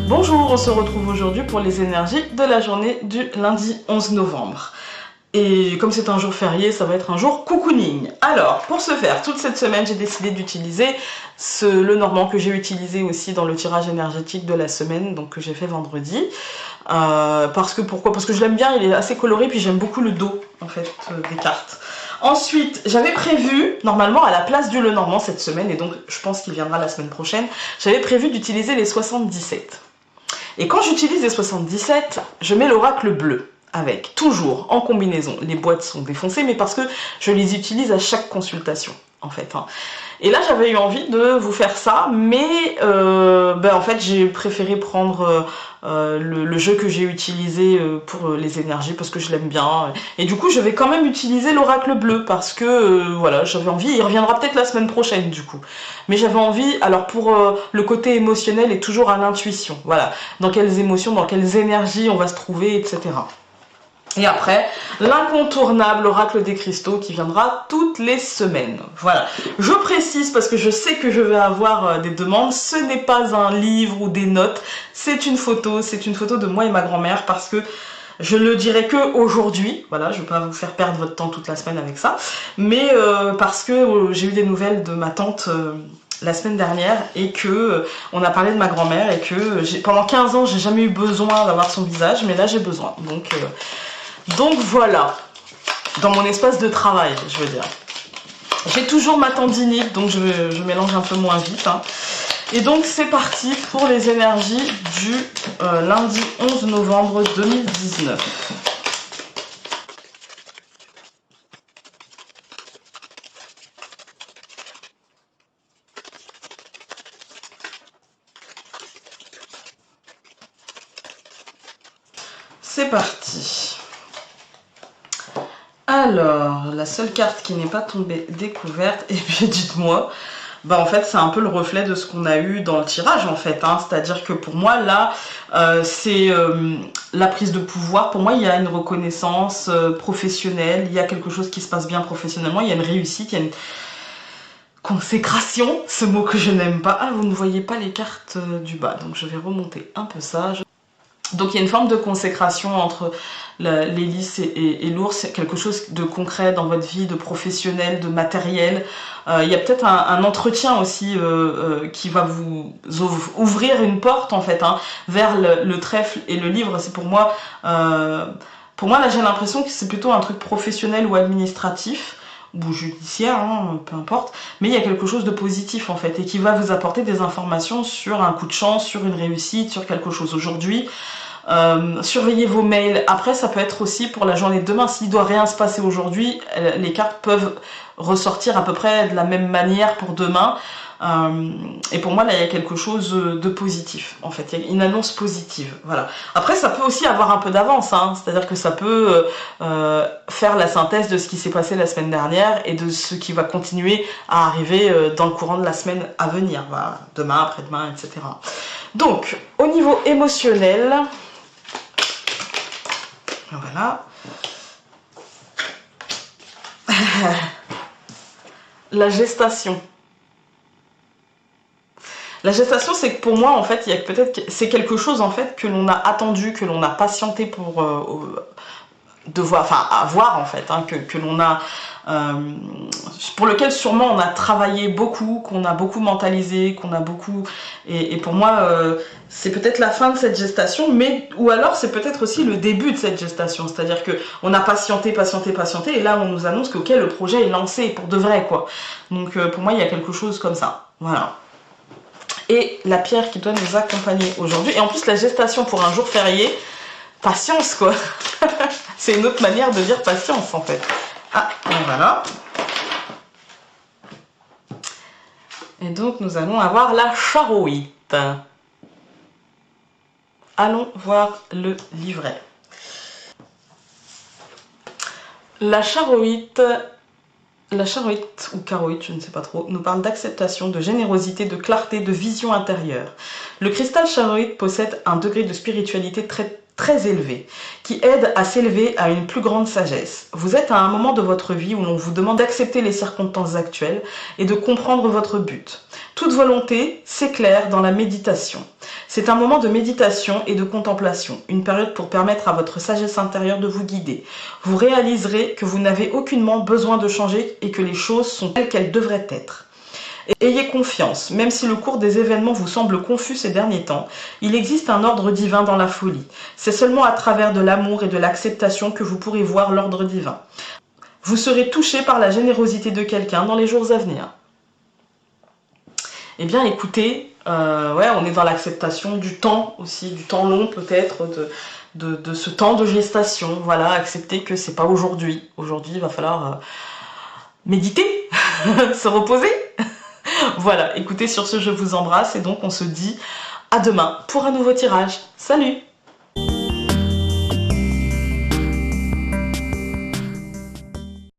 Bonjour, on se retrouve aujourd'hui pour les énergies de la journée du lundi 11 novembre. Et comme c'est un jour férié, ça va être un jour cocooning. Alors, pour ce faire, toute cette semaine, j'ai décidé d'utiliser le Normand que j'ai utilisé aussi dans le tirage énergétique de la semaine, donc que j'ai fait vendredi. Pourquoi? Parce que je l'aime bien, il est assez coloré, puis j'aime beaucoup le dos, en fait, des cartes. Ensuite, j'avais prévu, normalement, à la place du Lenormand cette semaine, et donc je pense qu'il viendra la semaine prochaine, j'avais prévu d'utiliser les 77. Et quand j'utilise les 77, je mets l'oracle bleu, avec, toujours, en combinaison. Les boîtes sont défoncées, mais parce que je les utilise à chaque consultation, en fait. Et là, j'avais eu envie de vous faire ça, mais en fait, j'ai préféré prendre le jeu que j'ai utilisé pour les énergies, parce que je l'aime bien. Et du coup, je vais quand même utiliser l'oracle bleu, parce que, voilà, j'avais envie. Il reviendra peut-être la semaine prochaine, du coup. Mais j'avais envie, alors pour le côté émotionnel et toujours à l'intuition, voilà. Dans quelles émotions, dans quelles énergies on va se trouver, etc. Et après, l'incontournable oracle des cristaux qui viendra toutes les semaines. Voilà. Je précise parce que je sais que je vais avoir des demandes. Ce n'est pas un livre ou des notes. C'est une photo. C'est une photo de moi et ma grand-mère parce que je le dirai que aujourd'hui. Voilà, je ne vais pas vous faire perdre votre temps toute la semaine avec ça. Mais parce que j'ai eu des nouvelles de ma tante la semaine dernière et que on a parlé de ma grand-mère et que pendant 15 ans, j'ai jamais eu besoin d'avoir son visage. Mais là, j'ai besoin. Donc voilà, dans mon espace de travail, je veux dire. J'ai toujours ma tendinite, donc je mélange un peu moins vite. Et donc c'est parti pour les énergies du lundi 11 novembre 2019. C'est parti. Alors, la seule carte qui n'est pas tombée découverte, et puis dites-moi, en fait c'est un peu le reflet de ce qu'on a eu dans le tirage en fait, c'est-à-dire que pour moi là, c'est la prise de pouvoir. Pour moi il y a une reconnaissance professionnelle, il y a quelque chose qui se passe bien professionnellement, il y a une réussite, il y a une consécration, ce mot que je n'aime pas. Ah, vous ne voyez pas les cartes du bas, donc je vais remonter un peu ça. Donc il y a une forme de consécration entre l'hélice et l'ours, quelque chose de concret dans votre vie, de professionnel, de matériel. Il y a peut-être un entretien aussi qui va vous ouvrir une porte en fait vers le trèfle et le livre. C'est pour moi là j'ai l'impression que c'est plutôt un truc professionnel ou administratif ou judiciaire, peu importe, mais il y a quelque chose de positif en fait et qui va vous apporter des informations sur un coup de chance, sur une réussite, sur quelque chose aujourd'hui. Surveillez vos mails. Après ça peut être aussi pour la journée de demain, s'il doit rien se passer aujourd'hui, les cartes peuvent ressortir à peu près de la même manière pour demain. Et pour moi là il y a quelque chose de positif en fait, il y a une annonce positive, voilà. Après ça peut aussi avoir un peu d'avance, c'est-à-dire que ça peut faire la synthèse de ce qui s'est passé la semaine dernière et de ce qui va continuer à arriver dans le courant de la semaine à venir, voilà. Demain, après-demain, etc. Donc au niveau émotionnel, voilà. La gestation. La gestation, c'est que pour moi, en fait, il y a peut-être c'est quelque chose en fait que l'on a attendu, que l'on a patienté pour avoir en fait, que l'on a pour lequel sûrement on a travaillé beaucoup, qu'on a beaucoup mentalisé, qu'on a beaucoup et pour moi c'est peut-être la fin de cette gestation, mais ou alors c'est peut-être aussi le début de cette gestation, c'est-à-dire que on a patienté et là on nous annonce que ok, le projet est lancé pour de vrai quoi. Donc pour moi il y a quelque chose comme ça, voilà. Et la pierre qui doit nous accompagner aujourd'hui, et en plus la gestation pour un jour férié, patience quoi. C'est une autre manière de dire patience en fait. Ah, et voilà. Et donc nous allons avoir la charoïte. Allons voir le livret. La charoïte ou charoïte, je ne sais pas trop, nous parle d'acceptation, de générosité, de clarté, de vision intérieure. Le cristal charoïte possède un degré de spiritualité très très élevé, qui aide à s'élever à une plus grande sagesse. Vous êtes à un moment de votre vie où l'on vous demande d'accepter les circonstances actuelles et de comprendre votre but. Toute volonté s'éclaire dans la méditation. C'est un moment de méditation et de contemplation, une période pour permettre à votre sagesse intérieure de vous guider. Vous réaliserez que vous n'avez aucunement besoin de changer et que les choses sont telles qu'elles devraient être. Ayez confiance, même si le cours des événements vous semble confus ces derniers temps, il existe un ordre divin dans la folie. C'est seulement à travers de l'amour et de l'acceptation que vous pourrez voir l'ordre divin. Vous serez touché par la générosité de quelqu'un dans les jours à venir. Eh bien écoutez, ouais, on est dans l'acceptation du temps aussi, du temps long peut-être, de ce temps de gestation. Voilà, accepter que c'est pas aujourd'hui. Aujourd'hui, il va falloir méditer, se reposer. Voilà, écoutez, sur ce, je vous embrasse et donc on se dit à demain pour un nouveau tirage. Salut!